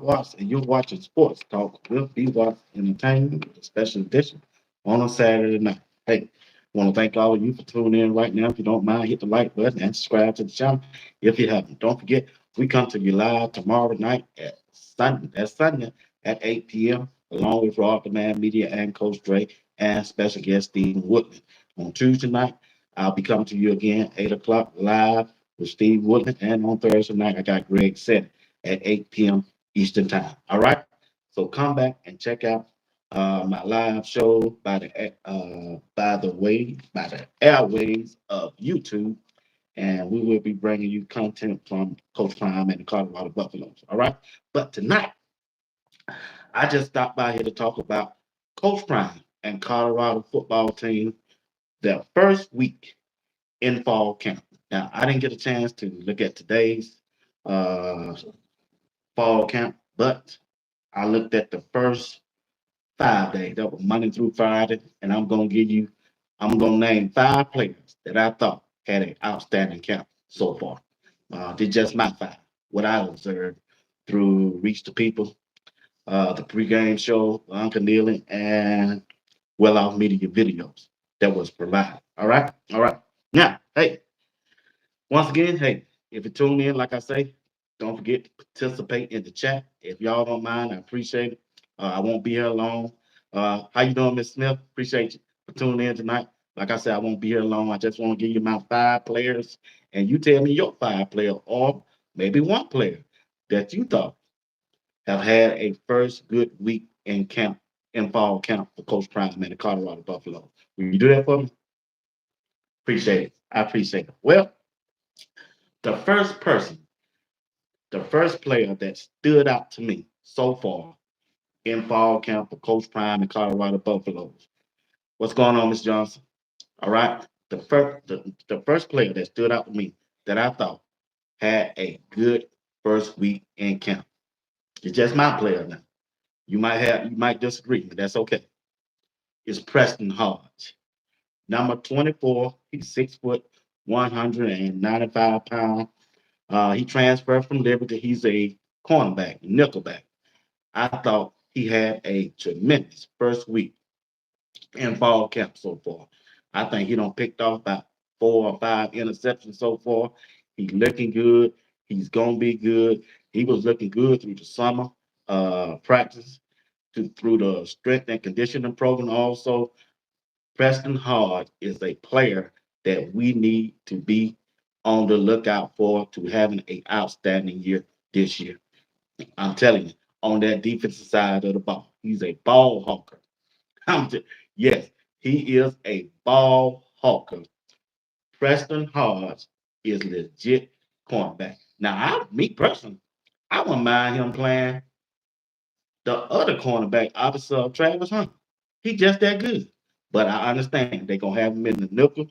Watch and you're watching Sports Talk with Be Watch Entertainment, a special edition on a Saturday night. Hey, want to thank all of you for tuning in right now. If you don't mind, hit the like button and subscribe to the channel if you haven't. Don't forget, we come to you live tomorrow night that's Sunday at 8 p.m. along with Rob the Man Media and Coach Dre and special guest Stephen Woodland. On Tuesday night, I'll be coming to you again 8 o'clock live with Steve Woodland, and on Thursday night I got Greg set at 8 p.m. Eastern Time. All right. So come back and check out my live show by the airways of YouTube, and we will be bringing you content from Coach Prime and the Colorado Buffaloes. All right. But tonight, I just stopped by here to talk about Coach Prime and Colorado football team their first week in fall camp. Now, I didn't get a chance to look at today's uh, fall camp, but I looked at the first 5 days. That was Monday through Friday, and I'm gonna name 5 players that I thought had an outstanding camp so far. Did just my 5. What I observed through Reach the People, the pregame show, Uncle Neely, and Well Off Media videos that was provided. All right. Now, hey, once again, hey, if you tune in, like I say, don't forget to participate in the chat. If y'all don't mind, I appreciate it. I won't be here long. How you doing, Miss Smith? Appreciate you for tuning in tonight. Like I said, I won't be here long. I just want to give you my 5 players, and you tell me your 5 player, or maybe one player that you thought have had a first good week in camp, in fall camp for Coach Prime and the Colorado Buffalo. Will you do that for me? Appreciate it. I appreciate it. Well, the first person the first player that stood out to me so far in fall camp for Coach Prime and Colorado Buffaloes. What's going on, Miss Johnson? All right. The first player that stood out to me that I thought had a good first week in camp. It's just my player now. You might disagree, but that's okay. It's Preston Hodge. Number 24. He's 6 foot, 195 pounds. He transferred from Liberty. He's a cornerback, nickelback. I thought he had a tremendous first week in fall camp so far. I think he don't picked off about 4 or 5 interceptions so far. He's looking good. He's gonna be good. He was looking good through the summer practice, through the strength and conditioning program. Also, Preston Hard is a player that we need to be on the lookout for to having a outstanding year this year. I'm telling you, on that defensive side of the ball, he's a ball hawker. I'm t- yes, he is a ball hawker. Preston Hodge is legit cornerback. Now, me personally, I wouldn't mind him playing the other cornerback opposite of Travis Hunt. He just that good. But I understand they're gonna have him in the nickel.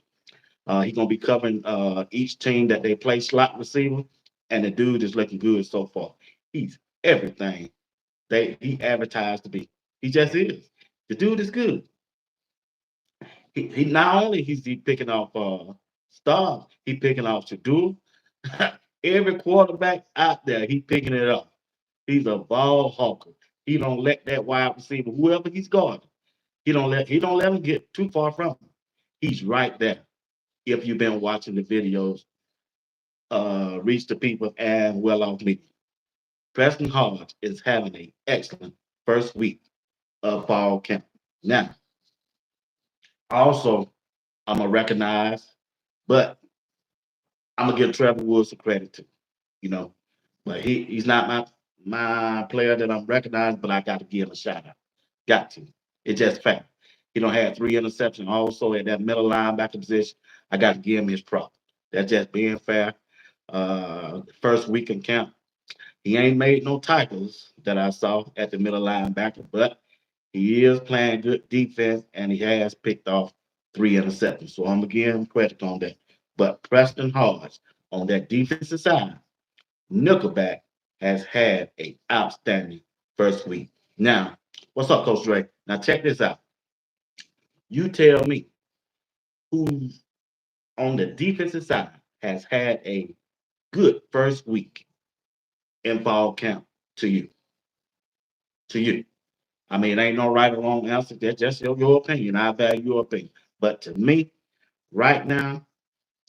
He's gonna be covering each team that they play slot receiver, and the dude is looking good so far. He's everything he advertised to be. He just is. The dude is good. He not only is he picking off stars, he picking off Shadul. Every quarterback out there, he picking it up. He's a ball hawker. He don't let that wide receiver, whoever he's guarding, he don't let him get too far from him. He's right there. If you've been watching the videos, reach the people and well off me. Preston Hodge is having an excellent first week of fall camp. Now, also, I'm gonna recognize, but I'm gonna give Trevor Woods some credit too. You know, but he's not my player that I'm recognizing, but I got to give him a shout out. Got to. It's just fact. He don't have 3 interceptions. Also at that middle linebacker position, I got to give him his prop. That's just being fair. First week in camp, he ain't made no tackles that I saw at the middle linebacker, but he is playing good defense and he has picked off 3 interceptions. So I'm gonna give him credit on that. But Preston Hodge on that defensive side, Nickelback has had a outstanding first week. Now, what's up, Coach Dre? Now check this out. You tell me who on the defensive side has had a good first week in fall camp to you. to you. I mean, it ain't no right or wrong answer. That's just your opinion. I value your opinion. But to me, right now,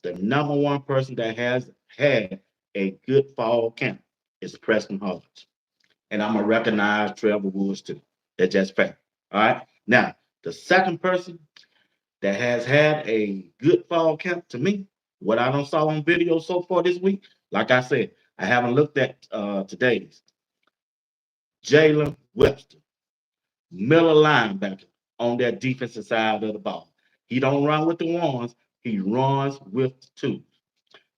the number one person that has had a good fall camp is Preston Hodge. And I'm going to recognize Trevor Woods too. That's just fair. All right. Now, the second person that has had a good fall camp to me, what I don't saw on video so far this week, like I said, I haven't looked at today's Jalen Webster, Miller linebacker on that defensive side of the ball. He don't run with the ones, he runs with the twos.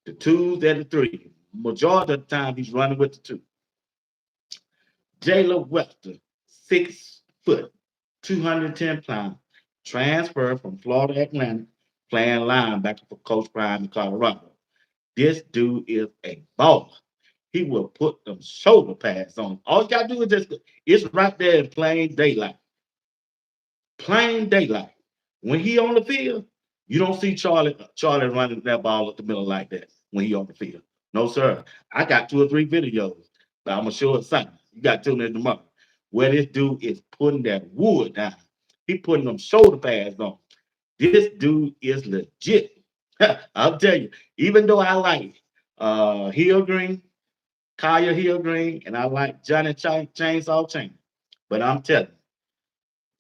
The twos and the three. Majority of the time he's running with the two. Jalen Webster, 6 foot, 210 pounds, transferred from Florida Atlantic, playing linebacker for Coach Prime in Colorado. This dude is a baller. He will put them shoulder pads on. All you gotta do is just it's right there in plain daylight. Plain daylight. When he on the field, you don't see Charlie running that ball up the middle like that when he on the field. No, sir. I got 2 or 3 videos, but I'm gonna show it Sunday. You got to tune in tomorrow. Where this dude is putting that wood down. He putting them shoulder pads on. This dude is legit. I'll tell you, even though I like Hill Green, Kaya Hill Green, and I like Johnny Chainsaw Chain, but I'm telling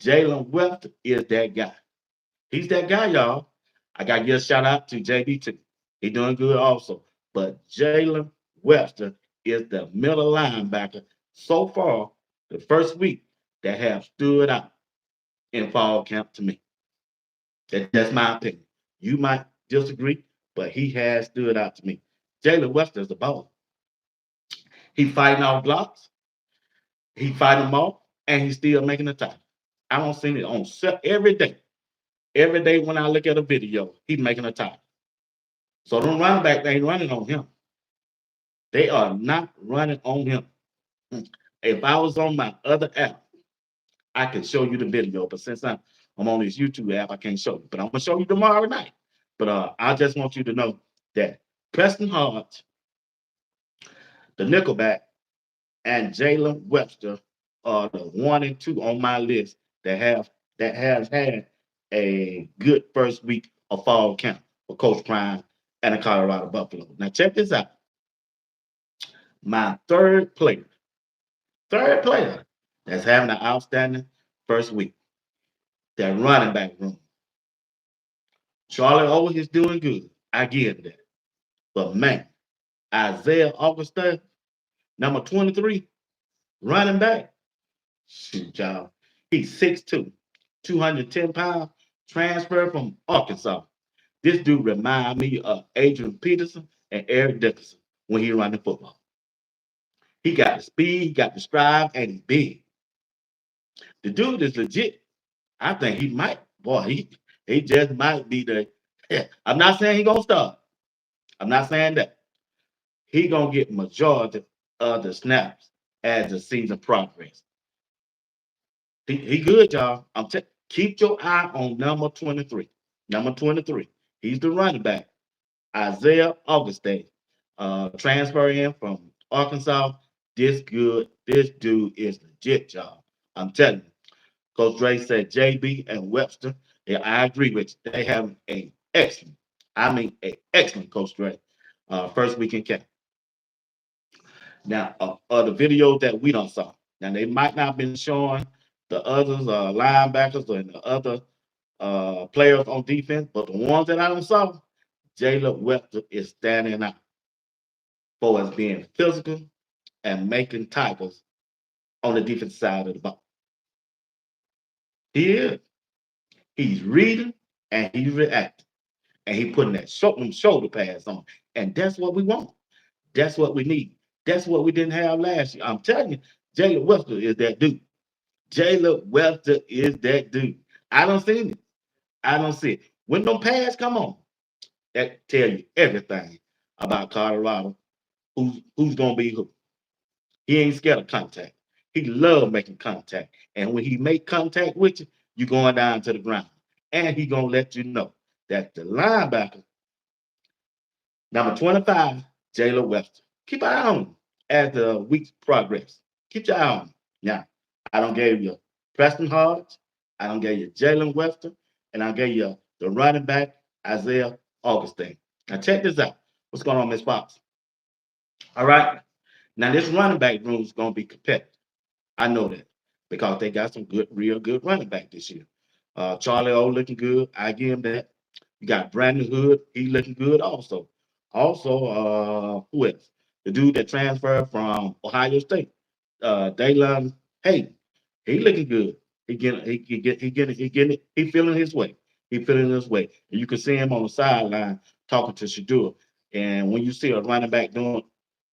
you, Jalen Webster is that guy. He's that guy, y'all. I got to give a shout out to JB too. He's doing good also. But Jalen Webster is the middle linebacker so far the first week that have stood out in fall camp to me. That's my opinion. You might disagree, but he has stood out to me. Jalen Webster is the ball. He fighting off blocks. He fighting them off, and he's still making the tackle. I don't see it on every day. Every day when I look at a video, he's making a tackle. So them running back, they ain't running on him. They are not running on him. If I was on my other app, I can show you the video. But since I'm on this YouTube app, I can't show you. But I'm gonna show you tomorrow night. But I just want you to know that Preston Hart, the Nickelback, and Jalen Webster are the 1 and 2 on my list that has had a good first week of fall camp for Coach Prime and the Colorado Buffalo. Now check this out. My third player that's having an outstanding first week. That running back room. Charlie always is doing good. I give that. But man, Isaiah Augustin, number 23, running back. Shoot, y'all. He's 6'2", 210 pounds, transferred from Arkansas. This dude remind me of Adrian Peterson and Eric Dickerson when he running football. He got the speed, he got the stride, and he's big. The dude is legit. I think he might, boy, he just might be the. I'm not saying he gonna start. I'm not saying that. He gonna get majority of the snaps as the season progresses. He good, y'all. Keep your eye on number 23. Number 23. He's the running back. Isaiah Augustin. Transfer in from Arkansas. This dude is legit, y'all. I'm telling you. Coach Dre said JB and Webster. Yeah, I agree with you. They have a excellent, I mean, a excellent Coach Dre. First weekend camp. Now, the videos that we don't saw. Now, they might not have been showing the others, linebackers and the other players on defense, but the ones that I don't saw, Jalen Webster is standing out for us being physical and making tackles on the defense side of the ball. He is. He's reading and he's reacting. And he putting them shoulder pads on. And that's what we want. That's what we need. That's what we didn't have last year. I'm telling you, Jalen Webster is that dude. Jalen Webster is that dude. I don't see it. I don't see it. When them pads come on, that tell you everything about Colorado. Who's gonna be who? He ain't scared of contact. He love making contact. And when he make contact with you, you going down to the ground. And he gonna let you know that the linebacker, number 25, Jalen Webster. Keep an eye on him as the weeks progress. Keep your eye on him. Now, I don't gave you Preston Hodge. I don't gave you Jalen Webster. And I gave you the running back, Isaiah Augustine. Now check this out. What's going on, Miss Fox? All right. Now this running back room is going to be competitive. I know that because they got some good, real good running back this year. Charlie O looking good. I give him that. You got Brandon Hood. He looking good also. Also, who else? The dude that transferred from Ohio State, Daylon Hayden. He looking good. He feeling his way. He feeling his way. And you can see him on the sideline talking to Shadur. And when you see a running back doing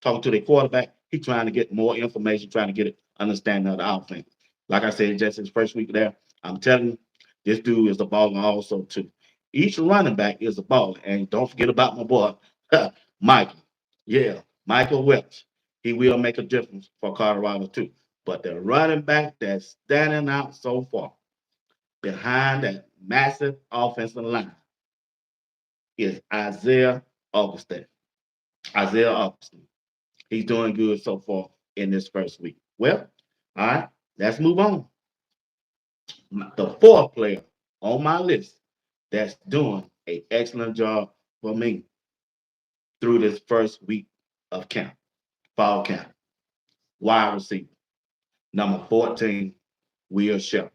talking to their quarterback, he trying to get more information, trying to get an understanding of the offense. Like I said, just his first week there, I'm telling you, this dude is a baller also too. Each running back is a baller, and don't forget about my boy Michael. Yeah, Michael Welch. He will make a difference for Colorado too. But the running back that's standing out so far behind that massive offensive line is Isaiah Augustine. Isaiah Augustine. He's doing good so far in this first week. Well, all right, let's move on. The fourth player on my list that's doing an excellent job for me through this first week of camp, fall camp, wide receiver, number 14, Will Shep.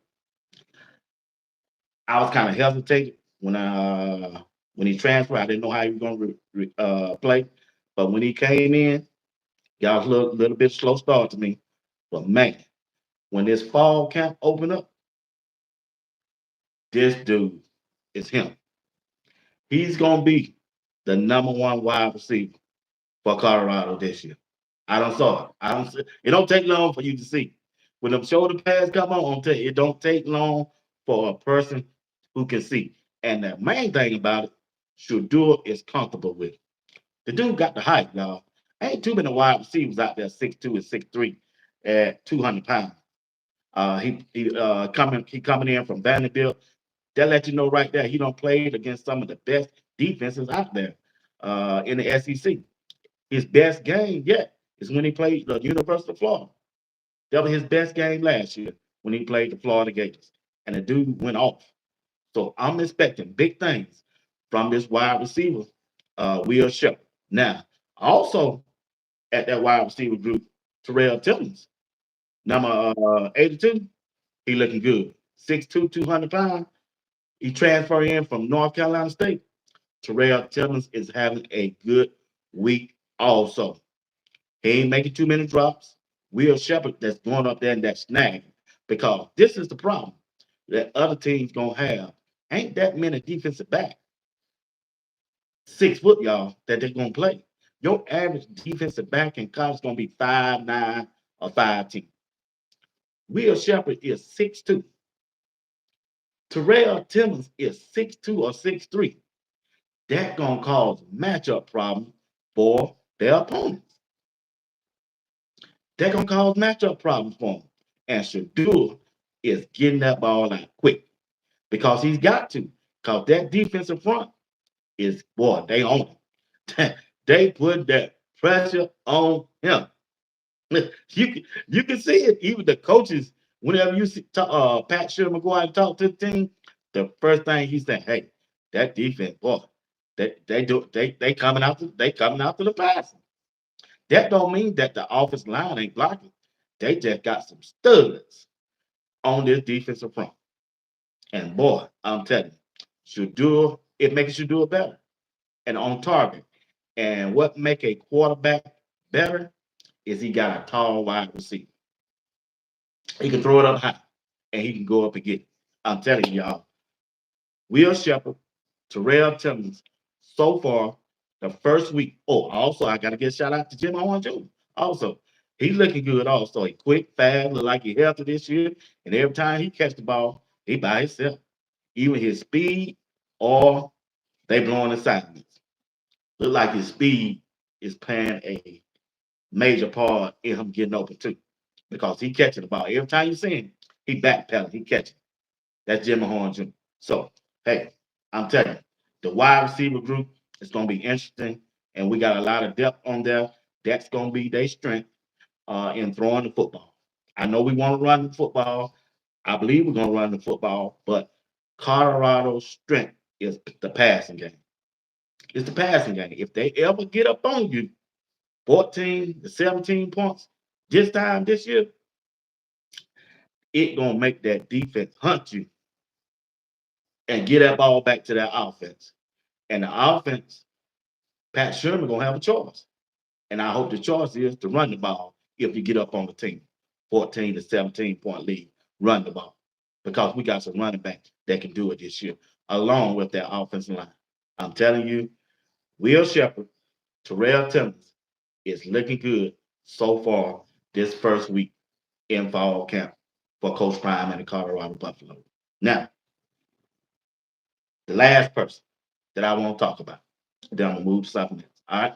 I was kind of hesitated when he transferred. I didn't know how he was going to play, but when he came in, got a little bit slow start to me. But man, when this fall camp opened up, this dude is him. He's gonna be the number one wide receiver for Colorado this year. I don't saw it. I don't. It don't take long for you to see. When the shoulder pads come on, I'm telling you, it don't take long for a person who can see. And the main thing about it, Shadur is comfortable with it. The dude got the height, y'all. Ain't too many wide receivers out there 6'2" and 6'3" at 200 pounds. He coming in from Vanderbilt. That let you know right there he don't played against some of the best defenses out there in the SEC. His best game yet is when he played the University of Florida. That was his best game last year when he played the Florida Gators, and the dude went off. So I'm expecting big things from this wide receiver, Will Shepard. Now, also at that wide receiver group, Terrell Tillins, number 82, he looking good. 6'2", 200 pounds. He transferred in from North Carolina State. Terrell Tillins is having a good week also. He ain't making too many drops. Will Shepard that's going up there and that snag. Because this is the problem that other teams gonna have. Ain't that many defensive back, 6 foot, y'all, that they're gonna play. Your average defensive back in college is gonna be 5'9" or 5'10". Will Shepard is 6'2". Terrell Timmons is 6'2" or 6'3". That gonna cause matchup problems for their opponents. They're gonna cause matchup problems for them. And Shadur is getting that ball out quick because he's got to. Because that defensive front is, boy, they own him. They put that pressure on him. You can see it. Even the coaches, whenever you see Pat Sherman go out and talk to the team, the first thing he said, "Hey, that defense, boy, they coming out to the passing." That don't mean that the offensive line ain't blocking. They just got some studs on this defensive front. And boy, I'm telling you, it makes you do it better and on target. And what make a quarterback better is he got a tall wide receiver. He can throw it up high and he can go up and get it. I'm telling you, y'all, Will Shepard, Terrell Timmons, so far, the first week. Oh, also, I got to get a shout out to Jim Horn Jr. Also, he's looking good also. He quick, fast, look like he healthy this year. And every time he catch the ball, he by himself. Even his speed or they blowing assignments. Look like his speed is playing a major part in him getting open too. Because he catching the ball. Every time you see him, he backpedaling, he catching. That's Jimmy Horn Jr. So, hey, I'm telling you, the wide receiver group is going to be interesting, and we got a lot of depth on there. That's going to be their strength in throwing the football. I know we want to run the football. I believe we're going to run the football, but Colorado's strength is the passing game. It's the passing game. If they ever get up on you, 14 to 17 points this time this year, it gonna make that defense hunt you and get that ball back to that offense. And the offense, Pat Sherman gonna have a choice. And I hope the choice is to run the ball if you get up on the team. 14 to 17-point lead, run the ball. Because we got some running backs that can do it this year, along with that offensive line. I'm telling you, Will Shepherd, Terrell Timmons is looking good so far this first week in fall camp for Coach Prime and the Colorado Buffalo. Now, the last person that I want to talk about, then I'm going to move to something else. All right.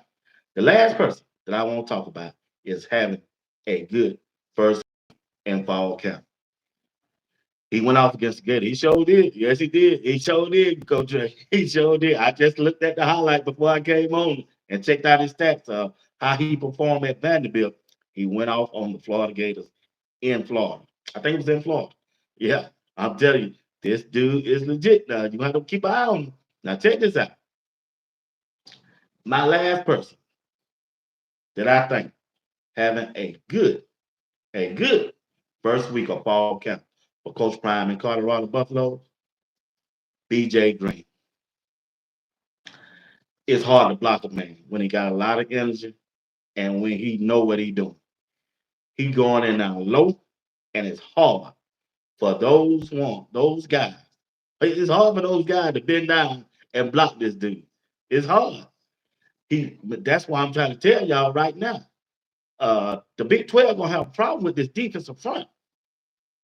The last person that I want to talk about is having a good first in fall camp. He went off against the Gator. He sure did. Yes, he did. He sure did, Coach Ray. He sure did. I just looked at the highlight before I came on and checked out his stats of how he performed at Vanderbilt. He went off on the Florida Gators in Florida. I think it was in Florida. Yeah, I'm telling you, this dude is legit now. You have to keep an eye on him. Now, check this out. My last person that I think having a good first week of fall camp for Coach Prime in Colorado Buffalo, BJ Green. It's hard to block a man when he got a lot of energy and when he know what he doing. He going in now low, and it's hard for those guys. It's hard for those guys to bend down and block this dude. It's hard. But that's why I'm trying to tell y'all right now. The Big 12 gonna have a problem with this defensive front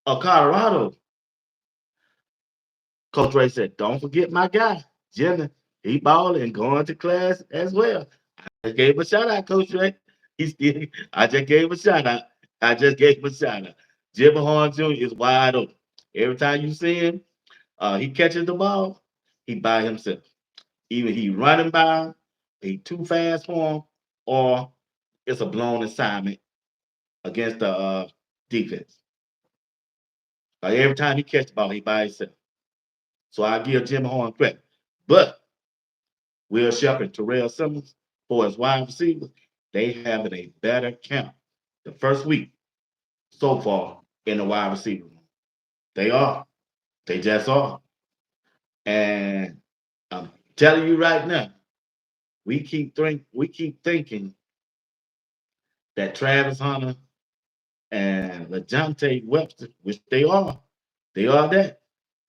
of Colorado. Coach Ray said, "Don't forget my guy, Jimmy. He balling and going to class as well." I gave him a shout out, Coach Ray. He still, I just gave him a shout out. I just gave him a shout out. Jimmy Horn Jr. is wide open. Every time you see him, he catches the ball, he by himself. Either he running by him, he too fast for him, or it's a blown assignment against the defense. Like every time he catch the ball, he by himself. So I give Jimmy Horn credit. But Will Shepherd, Terrell Simmons, for his wide receivers, they having a better camp the first week so far in the wide receiver room. They are. They just are. And I'm telling you right now, we keep thinking that Travis Hunter and LeJohntay Webster, which they are that.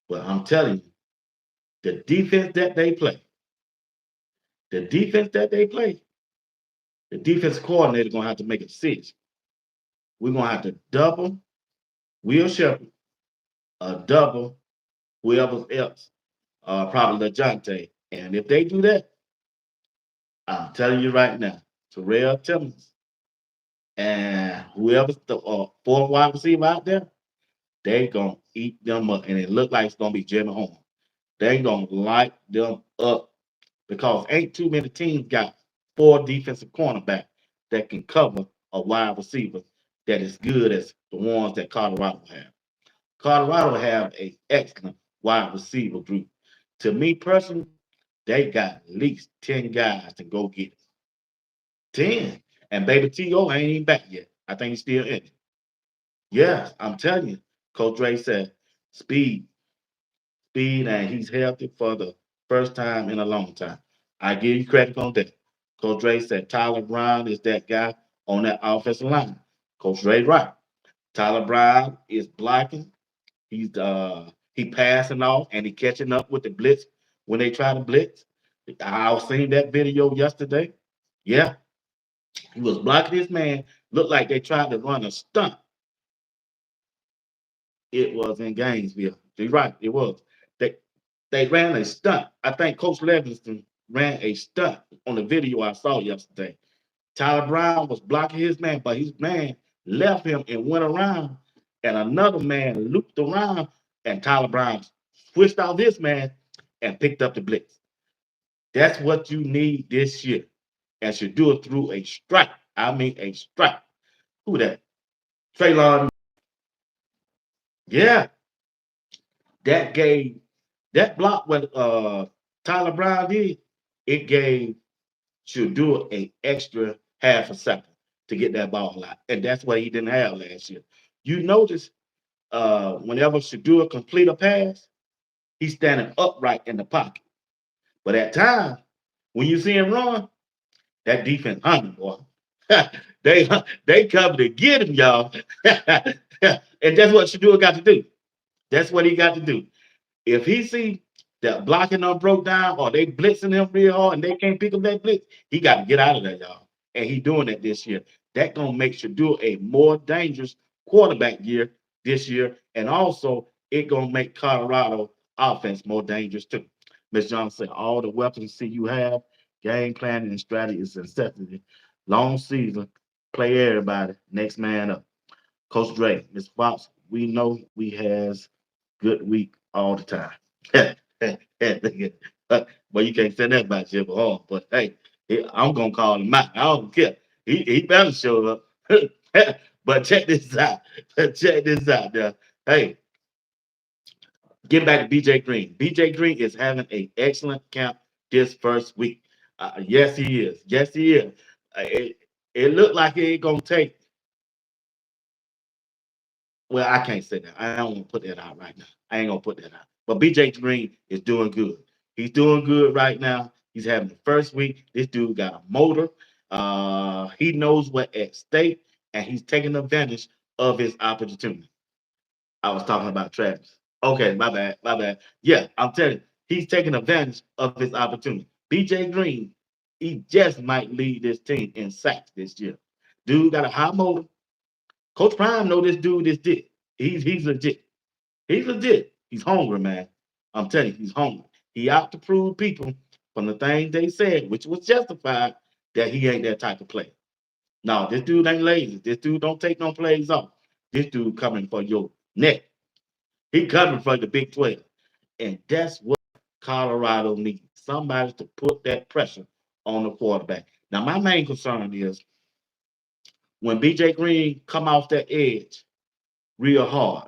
But I'm telling you, the defense that they play, the defense that they play, the defense coordinator gonna have to make a decision. We're gonna have to double Will Shepherd, double whoever else, probably LeJohntay. And if they do that, I'm telling you right now, Terrell Timmons and whoever's the fourth wide receiver out there, they gonna eat them up, and it look like it's gonna be Jimmy Horn. They gonna light them up because ain't too many teams got four defensive cornerback that can cover a wide receiver that is good as the ones that Colorado have. Colorado have a excellent wide receiver group. To me personally, they got at least 10 guys to go get it. 10. And baby T.O. ain't even back yet. I think he's still in it. Yes, I'm telling you. Coach Ray said speed, speed, and he's healthy for the first time in a long time. I give you credit on that. Coach Ray said Tyler Brown is that guy on that offensive line. Coach Ray right. Tyler Brown is blocking. He passing off and he catching up with the blitz when they try to blitz. I seen that video yesterday. Yeah, he was blocking his man. Looked like they tried to run a stunt. It was in Gainesville. You're right, it was. They they ran a stunt. I think Coach Livingston ran a stunt on the video I saw yesterday. Tyler Brown was blocking his man, but his man left him and went around, and another man looped around, and Tyler Brown switched off his man and picked up the blitz. That's what you need this year, and should do it through a strike. I mean a strike. Who that? Traylon. Yeah, that gave that block what Tyler Brown did. It gave Shadur an extra half a second to get that ball out, and that's what he didn't have last year. You notice whenever Shadur complete a pass, he's standing upright in the pocket. But at times, when you see him run, that defense hungry, boy. they they come to get him, y'all. And that's what Shadur got to do. That's what he got to do. If he see that blocking them broke down or they blitzing him real hard and they can't pick up that blitz, he got to get out of there, y'all. And he doing that this year. That gonna make Shadur a more dangerous quarterback year this year, and also it gonna make Colorado offense more dangerous too. Miss Johnson said, all the weapons see you have, game planning and strategy is necessity. Long season, play everybody, next man up. Coach Dre, Miss Fox, we know we has good week all the time. But you can't say that about Jim Hall. But hey, I'm gonna call him out. I don't care. He better show up. But check this out. Check this out now. Hey, get back to BJ Green. BJ Green is having an excellent camp this first week. Yes, he is. Yes, he is. It looked like it ain't gonna take. Well, I can't say that. I don't want to put that out right now. I ain't gonna put that out. But BJ Green is doing good. He's doing good right now. He's having the first week. This dude got a motor. He knows what at stake, and he's taking advantage of his opportunity. I was talking about Travis. Okay, my bad, my bad. Yeah, I'm telling you, he's taking advantage of his opportunity. BJ Green, he just might lead this team in sacks this year. Dude got a high motor. Coach Prime know this dude is dick. He's legit. He's legit. He's hungry, man. I'm telling you, he's hungry. He out to prove people from the things they said, which was justified, that he ain't that type of player. No, this dude ain't lazy. This dude don't take no plays off. This dude coming for your neck. He coming for the Big 12. And that's what Colorado needs. Somebody to put that pressure on the quarterback. Now, my main concern is when BJ Green come off that edge real hard,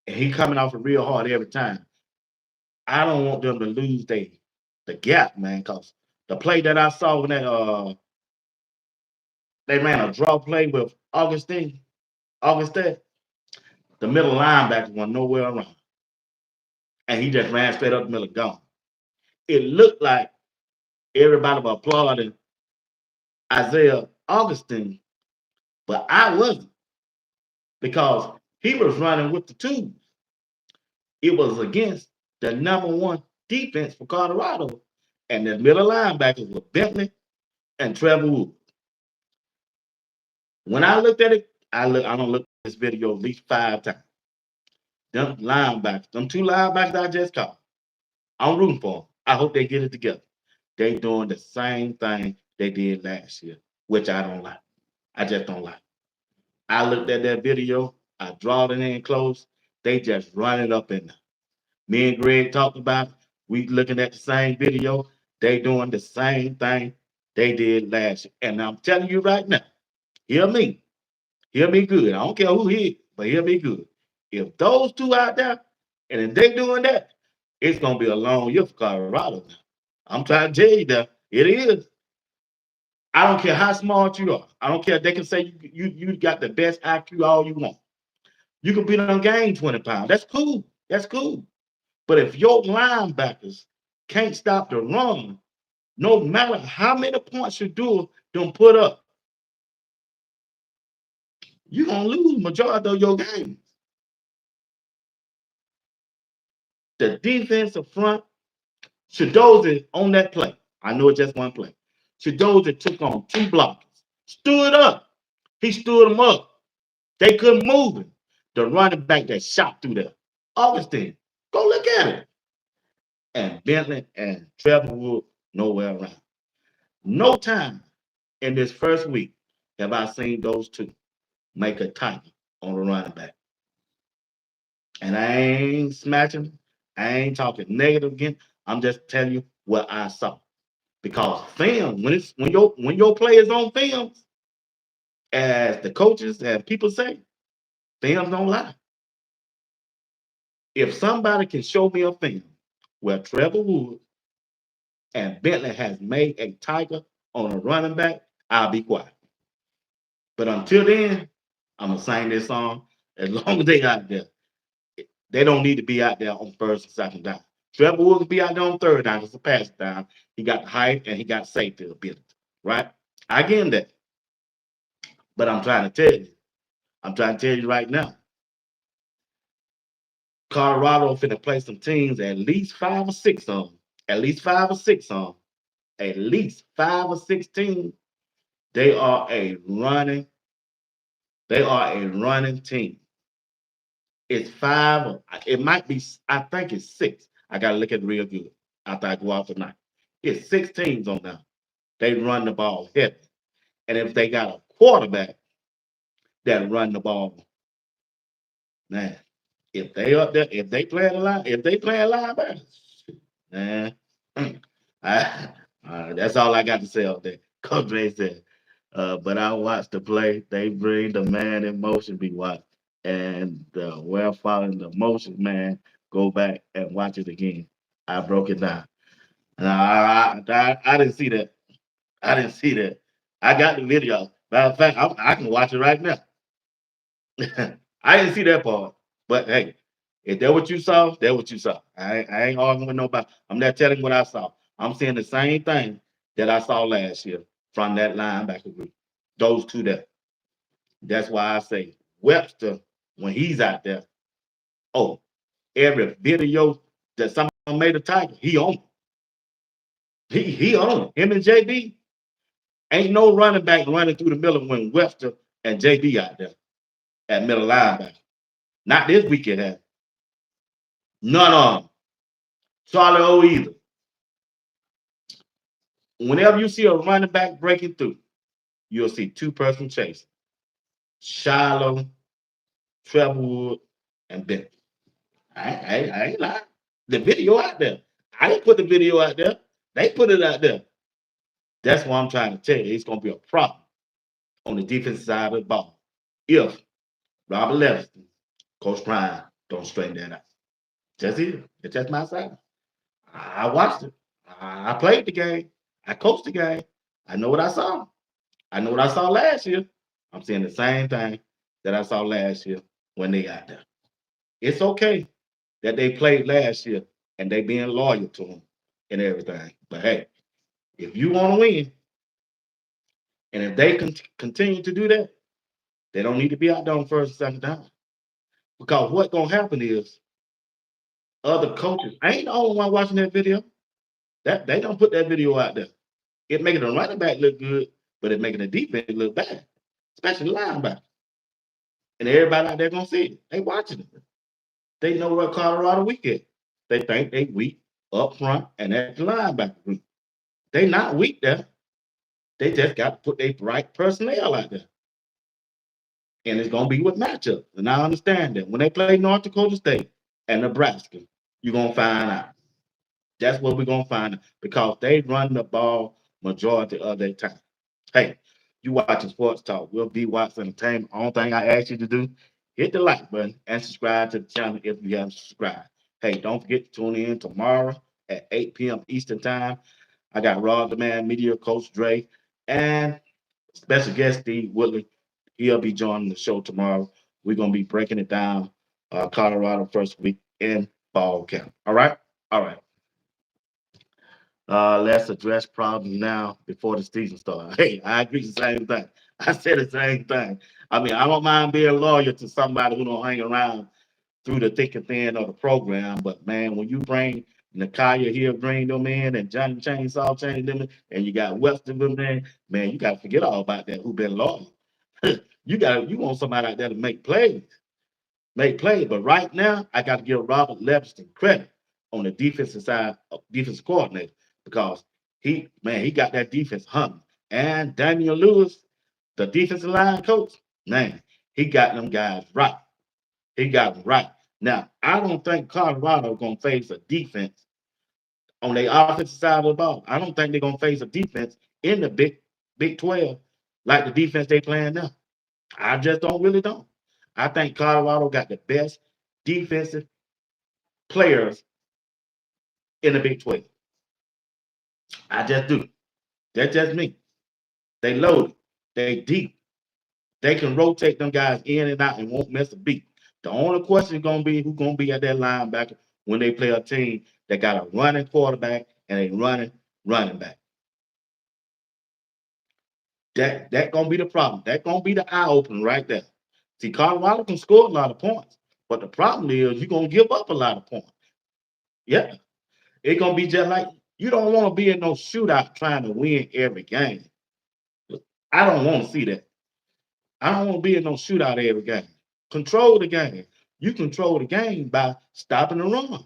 and he coming off it real hard every time. I don't want them to lose the gap, man, because the play that I saw when they ran a draw play with Augustine, the middle linebacker went nowhere around. And he just ran straight up the middle gone. It looked like everybody was applauding Isaiah Augustine, but I wasn't because he was running with the twos. It was against the number one defense for Colorado, and the middle linebackers were Bentley and Trevor Wood. When I looked at it, I don't look at this video at least 5 times. Them linebackers, them two linebackers I just called, I'm rooting for them. I hope they get it together. They doing the same thing they did last year, which I don't like. I just don't like. I looked at that video, I drawed it in close. They just run it up in there. Me and Greg talked about, we looking at the same video. They doing the same thing they did last year. And I'm telling you right now, hear me. Hear me good. I don't care who hit, but hear me good. If those two out there, and if they doing that, it's gonna be a long year for Colorado now. I'm trying to tell you that it is. I don't care how smart you are. I don't care. They can say you got the best IQ all you want. You can beat on game 20 pounds. That's cool. That's cool. But if your linebackers can't stop the run, no matter how many points you do them put up, you're gonna lose majority of your games. The defensive front, Shadozi on that play. I know it's just one play. Shadozi took on two blockers, stood up. He stood them up. They couldn't move him. The running back that shot through there. Augustine, go look at it. And Bentley and Trevor Wood nowhere around. No time in this first week have I seen those two make a tackle on the running back. And I ain't smashing, I ain't talking negative again. I'm just telling you what I saw. Because film, when your play is on film, as the coaches and people say, films don't lie. If somebody can show me a film where Trevor Wood and Bentley has made a tiger on a running back, I'll be quiet. But until then, I'm gonna sing this song as long as they out there. They don't need to be out there on first and second down. Trevor Wood can be out there on third down. It's a pass down. He got the height and he got safety ability. Right? I get him that. But I'm trying to tell you. I'm trying to tell you right now. Colorado finna play some teams at least 5 or 6 on. At least 5 or 6 on. At least 5 or 6 teams. They are a running. They are a running team. It's five. It might be. I think it's six. I gotta look at it real good after I go out tonight. It's 6 teams on now. They run the ball heavy, and if they got a quarterback that run the ball, man, if they up there, if they play a line, if they play a linebacker, man, I, that's all I got to say on that. Coach Ray said, but I watched the play. They bring the man in motion, be watched. And well following the motion, man, go back and watch it again. I broke it down. And I didn't see that. I didn't see that. I got the video. Matter of fact, I can watch it right now. I didn't see that part. But hey, if that what you saw, that what you saw. I ain't arguing with nobody. I'm not telling what I saw. I'm seeing the same thing that I saw last year from that linebacker group. Those two there. That's why I say Webster, when he's out there, oh, every video that someone made a tiger, he on. He on. Him and JB, ain't no running back running through the middle when Webster and JB out there at middle linebacker. Not this weekend. Have none of them. Charlie O either. Whenever you see a running back breaking through, you'll see two-person chase. Shiloh, Trevor Wood, and Ben. I ain't lying. The video out there. I didn't put the video out there. They put it out there. That's what I'm trying to tell you. It's going to be a problem on the defensive side of the ball if Robert Leviston, Coach Prime, don't straighten that out. Just it. It's just my side. I watched it. I played the game. I coached the game. I know what I saw. I know what I saw last year. I'm seeing the same thing that I saw last year when they got there. It's okay that they played last year and they being loyal to them and everything. But hey, if you want to win, and if they continue to do that, they don't need to be out there on first and second down. Because what's gonna happen is other coaches. I ain't the only one watching that video. That they don't put that video out there. It making the running back look good, but it making the defense look bad, especially the linebacker. And everybody out there gonna see it. They watching it. They know what Colorado weak at. They think they weak up front and at the linebacker group. They not weak there. They just got to put their right personnel out there. And it's gonna be with matchups. And I understand that. When they play North Dakota State and Nebraska, you're gonna find out. That's what we're gonna find out because they run the ball majority of their time. Hey, you watching sports talk. We'll be watching entertainment. Only thing I ask you to do, hit the like button and subscribe to the channel if you haven't subscribed. Hey, don't forget to tune in tomorrow at 8 p.m. Eastern Time. I got Raw Demand Media Coach Dre and special guest Steve Woodley. He'll be joining the show tomorrow. We're gonna be breaking it down. Colorado first week in fall camp. All right, all right. Let's address problems now before the season starts. Hey, I agree the same thing. I said the same thing. I mean, I don't mind being loyal to somebody who don't hang around through the thick and thin of the program. But man, when you bring Nakaya here, bring them in, and Johnny Chainsaw change them, in, and you got Weston them in, man, you got to forget all about that. Who been loyal? You want somebody out there to make plays. But right now, I got to give Robert Leviston credit on the defensive side, of defensive coordinator, because he got that defense humming. And Daniel Lewis, the defensive line coach, man, he got them guys right. He got them right. Now, I don't think Colorado gonna face a defense on the offensive side of the ball. I don't think they're gonna face a defense in the Big 12 like the defense they playing now. I just don't really don't. I think Colorado got the best defensive players in the Big 12. I just do. That's just me. They loaded. They deep. They can rotate them guys in and out and won't miss a beat. The only question is gonna be who's gonna be at that linebacker when they play a team that got a running quarterback and a running back. That gonna be the problem. That gonna be the eye opener right there. See, Colorado can score a lot of points, but the problem is you're gonna give up a lot of points. Yeah, it's gonna be just like you don't want to be in no shootout trying to win every game. I don't want to see that. I don't want to be in no shootout every game. Control the game. You control the game by stopping the run.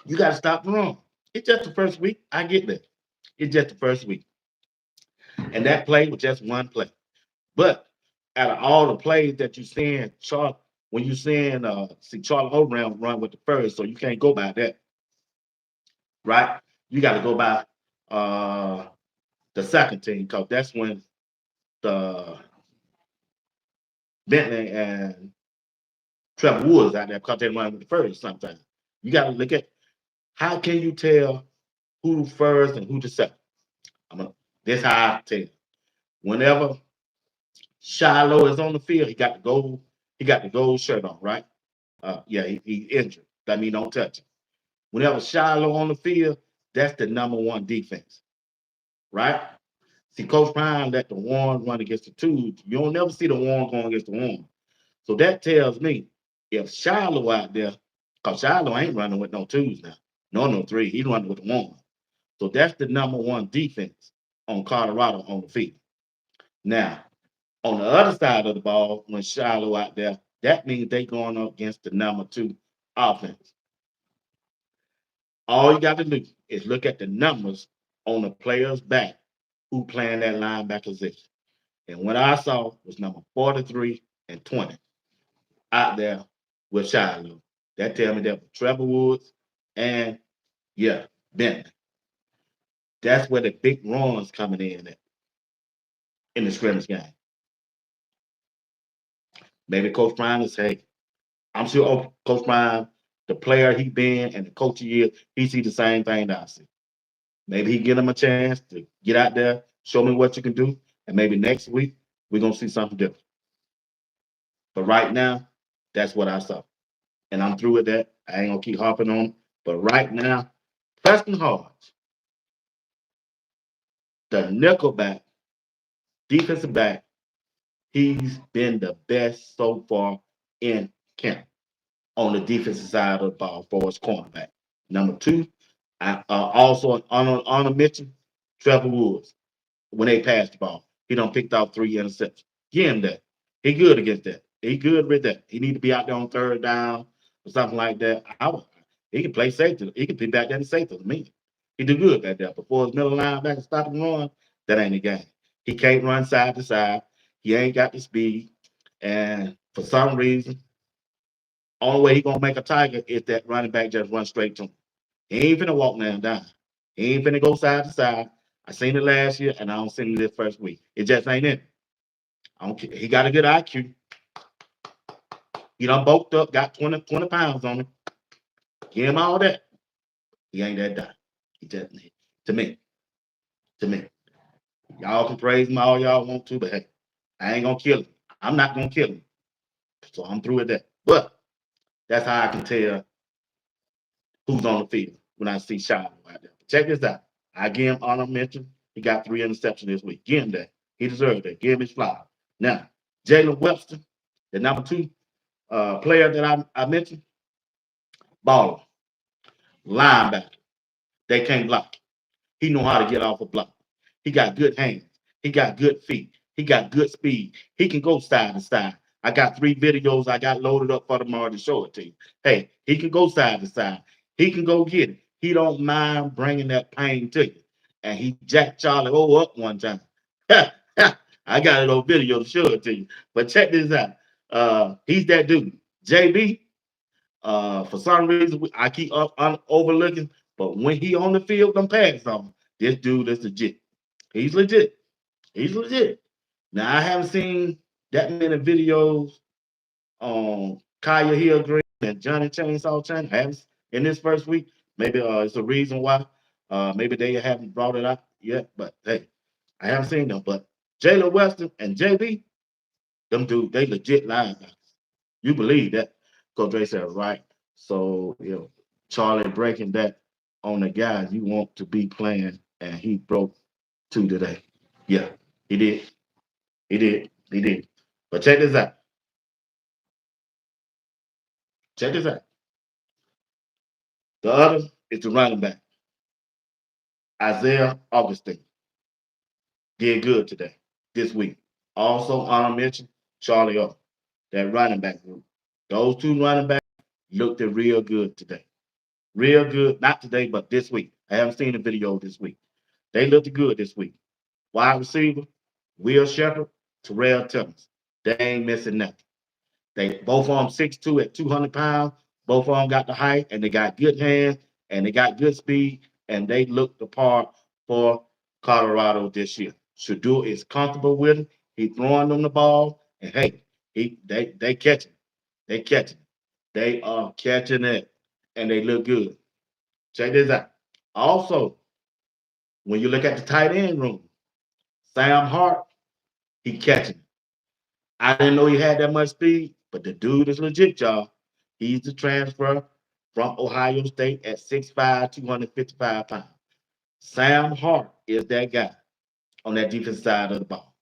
You got to stop the run. It's just the first week. I get that. It's just the first week. And that play was just one play. But out of all the plays that you seeing, Charlie, when you seeing see Charlie O'Ram run with the first, so you can't go by that, right? You got to go by the second team because that's when the Bentley and Trevor Woods out there because they run with the first sometimes. You got to look at how can you tell who first and who the second. I'm gonna, this how I tell. Whenever Shiloh is on the field, he got the gold shirt on, right? Yeah, he injured. That mean don't touch him. Whenever Shiloh on the field, that's the number one defense, right? See, Coach Prime let the one run against the two. You don't never see the one going against the one. So that tells me if Shiloh out there, because Shiloh ain't running with no twos now, no three, he's running with the one. So that's the number one defense on Colorado on the field. Now, on the other side of the ball, when Shiloh out there, that means they going up against the number two offense. All you got to do is look at the numbers on the players back who playing that linebacker position. And what I saw was number 43 and 20 out there with Shiloh. That tell me that Trevor Woods and yeah, Bentley. That's where the big runs coming in the scrimmage game. Maybe Coach Prime will say, I'm sure Coach Prime, the player he been and the coach he is, he see the same thing that I see. Maybe he get him a chance to get out there, show me what you can do, and maybe next week we're gonna see something different. But right now, that's what I saw. And I'm through with that. I ain't gonna keep harping on. But right now, Preston Hart, the nickelback, defensive back, he's been the best so far in camp on the defensive side of the ball for his cornerback. Number two, I also honor mention Trevor Woods when they pass the ball. He done picked out 3 interceptions. Give him that. He good against that. He good with that. He need to be out there on third down or something like that. He can play safety. He can be back there in safety to me. He do good back there. Before his middle linebacker stop and run, that ain't the game. He can't run side to side. He ain't got the speed. And for some reason, only way he gonna make a target is that running back just run straight to him. He ain't finna walk man down. He ain't finna go side to side. I seen it last year, and I don't see it this first week. It just ain't it. I don't care. He got a good IQ. He done bulked up, got 20 pounds on him. Give him all that. He ain't that guy. He just to me, to me. Y'all can praise him all y'all want to, but hey, I ain't gonna kill him. I'm not gonna kill him. So I'm through with that. But that's how I can tell who's on the field when I see Shiloh out there. Check this out. I give him honor mention. He got 3 interceptions this week. Give him that. He deserves that. Give him his flower. Now, Jalen Webster, the number two player that I mentioned, baller, linebacker. They can't block. He know how to get off a block. He got good hands. He got good feet. He got good speed. He can go side to side. I got 3 videos I got loaded up for tomorrow to show it to you. Hey, he can go side to side. He can go get it. He don't mind bringing that pain to you. And he jacked Charlie O up one time. I got it on video to show it to you. But check this out. He's that dude. JB, for some reason, I keep overlooking, but when he on the field, them pads on. This dude is legit. He's legit. He's legit. Now I haven't seen that many videos Kaya Hill Green and Johnny Chainsaw Chan haven't in this first week. Maybe it's a reason why. Maybe they haven't brought it out yet, but hey, I haven't seen them. But Jalen Weston and JB, them dudes, they legit linebackers. You believe that? Coach Ray said, right. So, Charlie breaking that on the guys you want to be playing, and he broke two today. Yeah, he did. He did. He did. But check this out. Check this out. The other is the running back, Isaiah Augustine. Did good today, this week. Also, honor mention, Charlie O, that running back group. Those two running backs looked real good today. Real good. Not today, but this week. I haven't seen the video this week. They looked good this week. Wide receiver, Will Shepherd, Terrell Timmons. They ain't missing nothing. They both of them 6'2" at 200 pounds. Both of them got the height and they got good hands and they got good speed and they look the part for Colorado this year. Shador is comfortable with him. He throwing them the ball and hey, they catching. They catching. They are catching it and they look good. Check this out. Also, when you look at the tight end room, Sam Hart, he catching. I didn't know he had that much speed, but the dude is legit, y'all. He's the transfer from Ohio State at 6'5", 255 pounds. Sam Hart is that guy on that defensive side of the ball.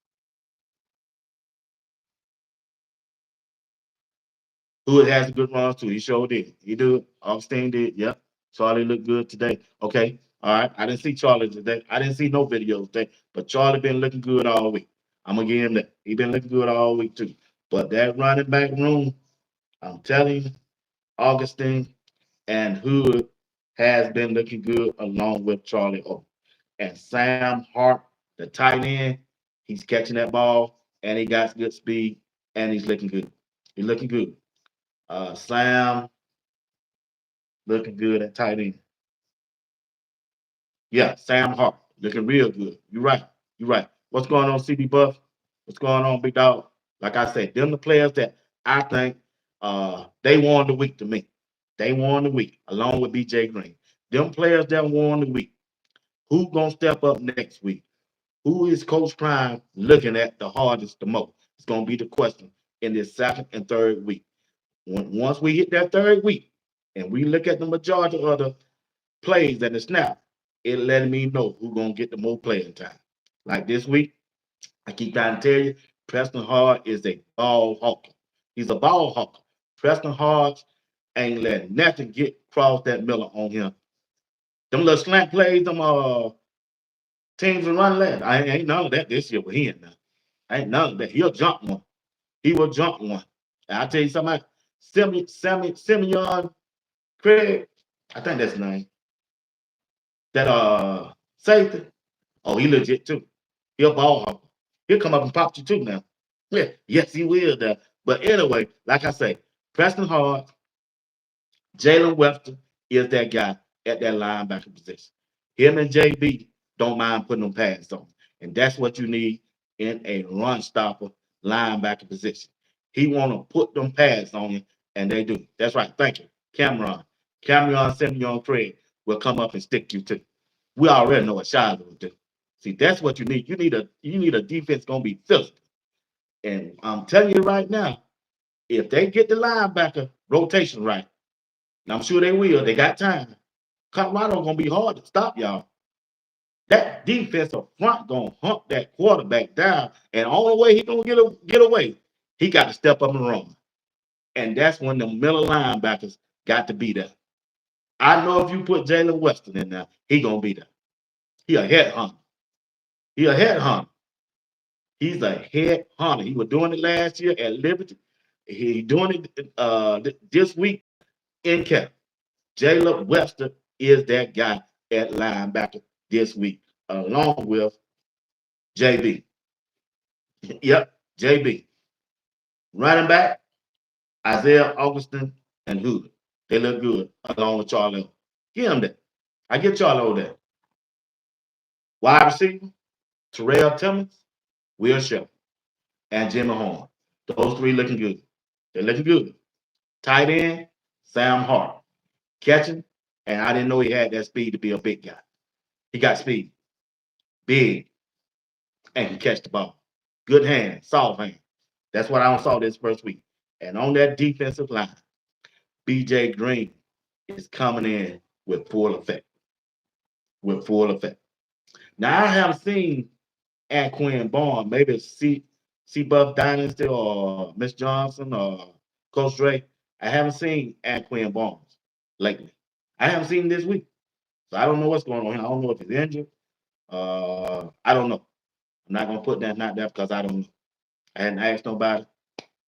Who has a good runs too. He sure did. He did. Augustine did. Yep. Charlie looked good today. Okay. All right. I didn't see Charlie today. I didn't see no videos today, but Charlie been looking good all week. I'm gonna give him that. He been looking good all week too. But that running back room, I'm telling you, Augustine and Hood has been looking good along with Charlie O. And Sam Hart, the tight end, he's catching that ball and he got good speed and he's looking good. He's looking good. Sam looking good at tight end. Yeah, Sam Hart looking real good. You're right. You're right. What's going on, CB Buff? What's going on, Big Dog? Like I said, them the players that I think they won the week to me. They won the week along with BJ Green. Them players that won the week. Who gonna step up next week? Who is Coach Prime looking at the hardest the most? It's gonna be the question in this second and third week. Once we hit that third week and we look at the majority of the plays and the snap, it letting me know who's gonna get the more playing time. Like this week, I keep trying to tell you, Preston Hard is a ball hawker. He's a ball hawker. Preston Hard ain't letting nothing get across that Miller on him. Them little slant plays, them teams will run left. I ain't none of that this year with him now. Ain't none of that. He'll jump one. He will jump one. And I tell you something, Simeon Craig, I think that's his name. That safety. Oh, he legit too. He'll ball hawker. He'll come up and pop you too now. Yeah, yes, he will now. But anyway, like I say, Preston Hard, Jalen Webster is that guy at that linebacker position. Him and JB don't mind putting them pads on. And that's what you need in a run stopper linebacker position. He want to put them pads on you, and they do. That's right. Thank you. Cameron. Cameron Simeon Craig will come up and stick you too. We already know what Shiloh will do. See, that's what you need. You need a defense gonna be physical. And I'm telling you right now, if they get the linebacker rotation right, and I'm sure they will, they got time. Colorado gonna be hard to stop, y'all. That defensive front gonna hunt that quarterback down, and the only way he gonna get away, he got to step up and run. And that's when the middle linebackers got to be there. I know if you put Jalen Weston in there, he gonna be there. He a head hunter. He a head hunter. He's a head hunter. He was doing it last year at Liberty. He doing it this week in camp. Jalen Webster is that guy at linebacker this week, along with JB. Yep, JB. Running back, Isaiah Augustin and Hood. They look good along with Charlie. Give him that. I get Charlie that. Wide receiver, Terrell Timmons, Will Shepard, and Jimmy Horn. Those three looking good. They're looking good. Tight end, Sam Hart. Catching, and I didn't know he had that speed to be a big guy. He got speed, big, and can catch the ball. Good hand, soft hand. That's what I saw this first week. And on that defensive line, BJ Green is coming in with full effect. With full effect. Now I haven't seen Anquan Barnes, maybe C Buff Dynasty or Miss Johnson or Coach Dre. I haven't seen Anquan Barnes lately. I haven't seen him this week. So I don't know what's going on. I don't know if he's injured. I don't know. I'm not gonna put that not there because I don't know. I hadn't asked nobody.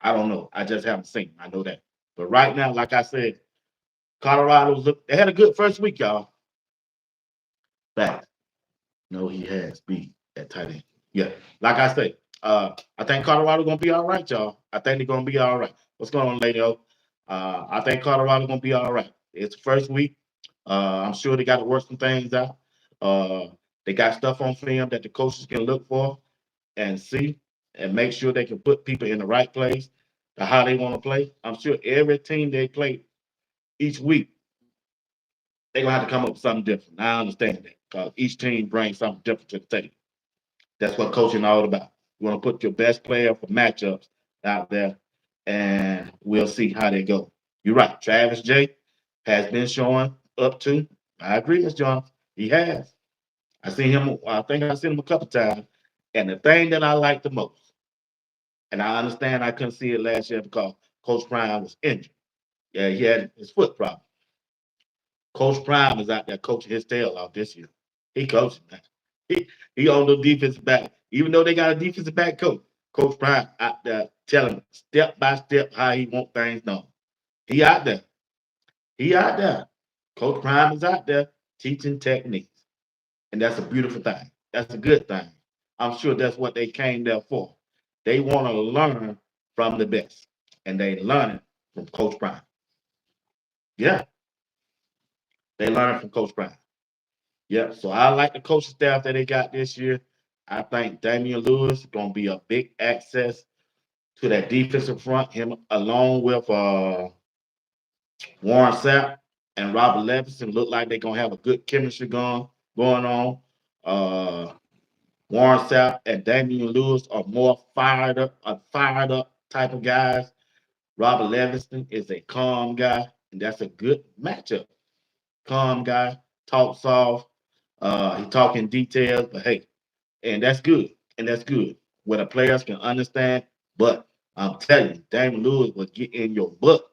I don't know. I just haven't seen. I know that. But right now, like I said, Colorado's look. They had a good first week, y'all. Back. No, he has speed at tight end. Yeah, like I say, I think Colorado gonna be all right, y'all. I think they're gonna be all right. What's going on, lady? I think Colorado gonna be all right. It's the first week. I'm sure they got to work some things out. Uh, they got stuff on film that the coaches can look for and see and make sure they can put people in the right place to how they want to play. I'm sure every team they play each week, they're gonna have to come up with something different. I understand that because each team brings something different to the table. That's what coaching all about. You want to put your best player for matchups out there, and we'll see how they go. You're right. Travis J has been showing up to. I agree, Miss Johnson. He has. I seen him. I think I seen him a couple times. And the thing that I like the most, and I understand I couldn't see it last year because Coach Prime was injured. Yeah, he had his foot problem. Coach Prime is out there coaching his tail off this year. He coaching, man. He on the defensive back. Even though they got a defensive back coach, Coach Prime out there telling step by step how he want things done. He out there. He out there. Coach Prime is out there teaching techniques. And that's a beautiful thing. That's a good thing. I'm sure that's what they came there for. They want to learn from the best. And they learn it from Coach Prime. Yeah, they learn it from Coach Prime. Yeah, so I like the coaching staff that they got this year. I think Damian Lewis is going to be a big access to that defensive front. Him along with Warren Sapp and Robert Levinson look like they're gonna have a good chemistry going on. Uh, Warren Sapp and Damian Lewis are more fired up type of guys. Robert Levinson is a calm guy, and that's a good matchup. Calm guy, talk soft. He talk in details, but hey, and that's good. And that's good. Where the players can understand. But I'm telling you, Damian Lewis will get in your butt.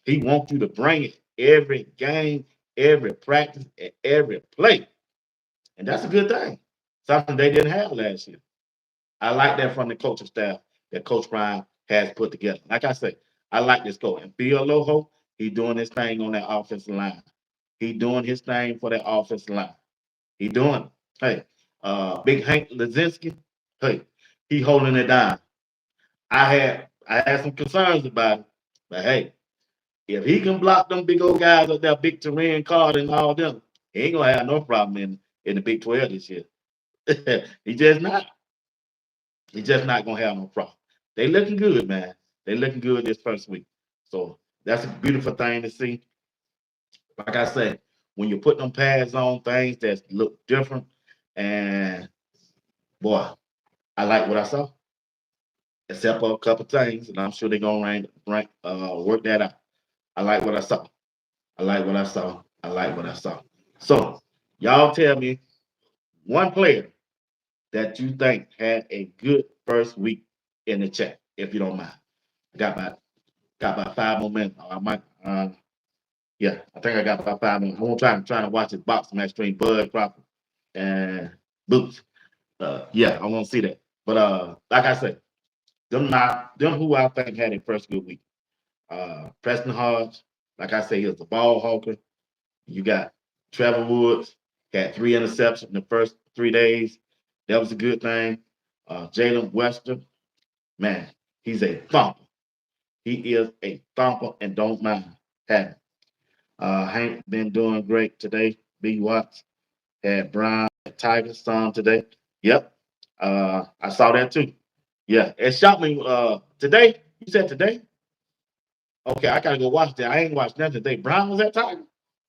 He wants you to bring it every game, every practice, and every play. And that's a good thing. Something they didn't have last year. I like that from the coaching staff that Coach Brian has put together. Like I say, I like this coach. And Bill Loho, he doing his thing on that offensive line. He doing his thing for that offensive line. He doing it. Hey, Big Hank Lazinski, hey, he holding it down. I had some concerns about it, but hey, if he can block them big old guys up there, big Terrain Card and all them, he ain't gonna have no problem in the Big 12 this year. he just not. He just not gonna have no problem. They looking good, man. They looking good this first week. So that's a beautiful thing to see. Like I said, when you put them pads on, things that look different, and boy, I like what I saw. Except for a couple things, and I'm sure they're gonna work that out. I like what I saw. I like what I saw. I like what I saw. So, y'all tell me one player that you think had a good first week in the chat, if you don't mind. I got about 5 more minutes. I might, yeah, I think I got about 5 minutes. I'm gonna trying to watch this boxing match between Bud Crawford and Boots. Yeah, I want to see that. But like I said, them who I think had a first good week. Preston Hodge, like I say, he was a ball hawker. You got Trevor Woods, had 3 interceptions in the first 3 days. That was a good thing. Jalen Wester, man, he's a thumper. He is a thumper and don't mind having. Hank been doing great today. B. Watts had Brian Tiger song today. Yep. I saw that too. Yeah, it shocked me. Today, you said today? Okay, I gotta go watch that. I ain't watched nothing today. Brown was that Tiger?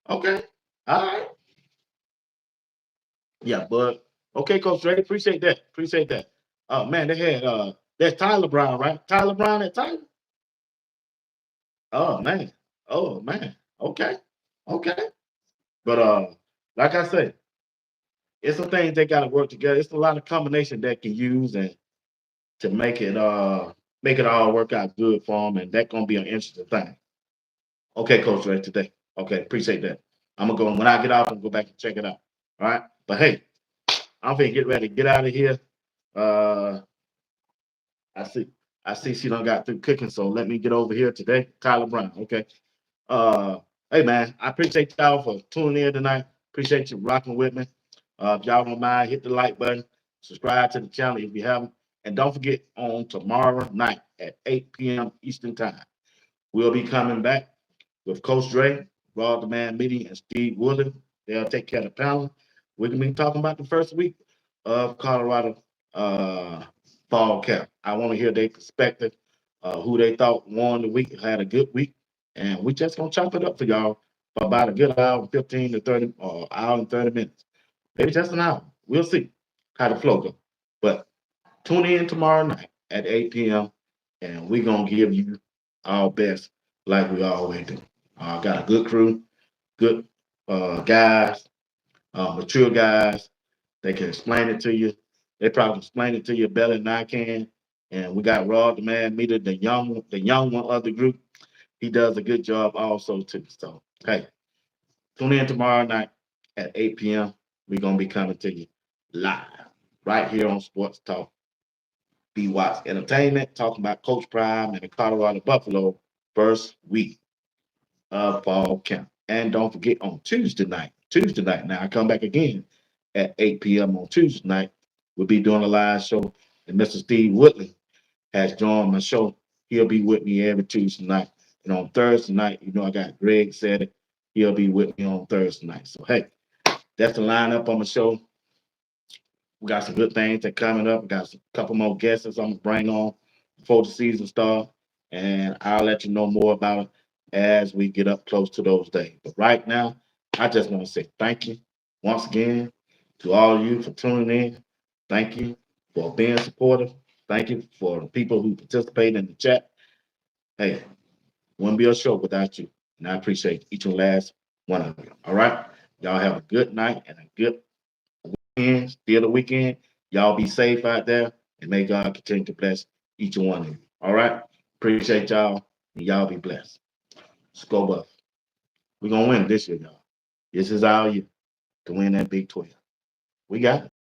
Okay. All right. Yeah, but okay, Coach Dre, appreciate that. Appreciate that. Oh man, they had that's Tyler Brown, right? Tyler Brown at Tiger? Oh man. Oh man. Okay. Okay. But like I said, it's some things they gotta work together. It's a lot of combination that can use and to make it all work out good for them, and that's gonna be an interesting thing. Okay, Coach Ray, today. Okay, appreciate that. I'm gonna go when I get off and go back and check it out. All right. But hey, I'm gonna get ready to get out of here. Uh I see she done got through cooking, so let me get over here today. Tyler Brown. Okay. Uh hey man, I appreciate y'all for tuning in tonight. Appreciate you rocking with me. If y'all don't mind, hit the like button, subscribe to the channel if you haven't, and don't forget on tomorrow night at 8 p.m. Eastern Time. We'll be coming back with Coach Dre, Raw Demand Media, and Steve Woodard. They'll take care of the panel. We're gonna be talking about the first week of Colorado fall camp. I want to hear their perspective, who they thought won the week, had a good week, and we just gonna chop it up for y'all for about a good hour and 15 to 30 or hour and 30 minutes. Maybe just an hour. We'll see how the flow goes. But tune in tomorrow night at 8 p.m. and we're gonna give you our best like we always do. Got a good crew, good guys, mature guys. They can explain it to you. They probably explain it to you better than I can. And we got Raw the Man Meter, the young one of the group. He does a good job also too. So hey, tune in tomorrow night at 8 p.m. We're gonna be coming to you live right here on Sports Talk B Watts Entertainment, talking about Coach Prime and the Colorado Buffalo first week of fall camp. And don't forget on Tuesday night, now I come back again at 8 p.m. on Tuesday night. We'll be doing a live show, and Mr. Steve Woodley has joined my show. He'll be with me every Tuesday night. And on Thursday night, I got Greg said it. He'll be with me on Thursday night. So, hey, that's the lineup on the show. We got some good things that coming up. We got a couple more guests I'm gonna bring on before the season starts, and I'll let you know more about it as we get up close to those days. But right now, I just want to say thank you once again to all of you for tuning in. Thank you for being supportive. Thank you for the people who participate in the chat. Hey, wouldn't be a show without you, and I appreciate each and last one of you. All right, y'all have a good night and a good weekend, still the weekend. Y'all be safe out there, and may God continue to bless each and one of you. All right? Appreciate y'all, and y'all be blessed. Let's go, Buff. We're going to win this year, y'all. This is our year to win that Big 12. We got it.